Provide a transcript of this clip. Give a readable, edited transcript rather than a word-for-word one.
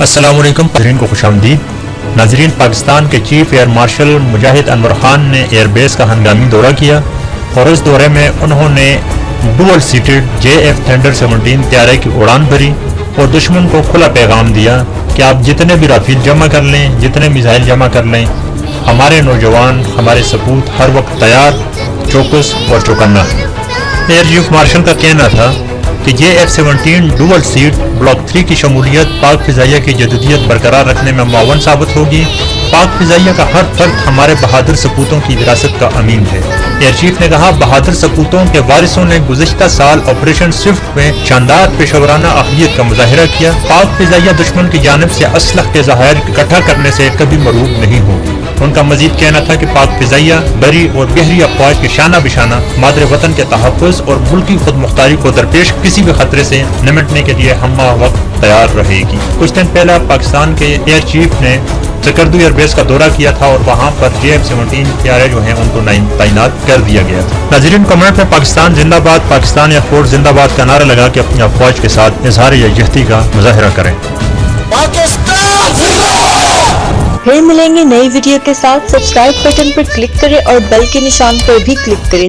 अस्सलाम वालेकुम नाज़रीन को खुशामदीद। नाज़रीन, पाकिस्तान के चीफ एयर मार्शल मुजाहिद अनवर खान ने एयरबेस का हंगामी दौरा किया और इस दौरे में उन्होंने डुअल सीटेड JF थंडर 17 त्यारे की उड़ान भरी और दुश्मन को खुला पैगाम दिया कि आप जितने भी राफेल जमा कर लें, जितने मिसाइल जमा कर लें, हमारे नौजवान, हमारे सपूत हर वक्त तैयार, चौकस और चौकन्ना है। एयर चीफ मार्शल का कहना था कि JF-17 डुअल सीट ब्लॉक 3 की शमूलियत पाक फिजाइया की जदीदियत बरकरार रखने में मुआवन साबित होगी। पाक फिजाइया का हर फर्द हमारे बहादुर सपूतों की विरासत का अमीन है। एयर चीफ ने कहा, बहादुर सपूतों के वारिसों ने गुज़िश्ता साल ऑपरेशन स्विफ्ट में शानदार पेशवराना अहलियत का मुजाहिरा किया। पाक फिजाइया दुश्मन की जानिब से असलह के ज़खायर इकट्ठा करने से कभी मरूब नहीं होगी। उनका मजीद कहना था कि पाक फिजाइया बरी और बहरी अफवाज के शाना बिशाना मादरे वतन के तहफ़्फ़ुज़ और मुल्की खुद मुख्तारी को दरपेश किसी भी खतरे से निमटने के लिए हम्मा वक्त तैयार रहेगी। कुछ दिन पहले पाकिस्तान के एयर चीफ ने सकर्दू एयरबेस का दौरा किया था और वहाँ पर JF-17 त्यारे जो हैं उनको तैनात कर दिया गया था। नाज़रीन, कमेंट में पाकिस्तान जिंदाबाद, पाकिस्तान एयरफोर्स जिंदाबाद का नारा लगा के अपनी अफवाज के साथ इजहार यकजहती का मुजाहिरा करें। फिर मिलेंगे नई वीडियो के साथ। सब्सक्राइब बटन पर क्लिक करें और बेल के निशान पर भी क्लिक करें।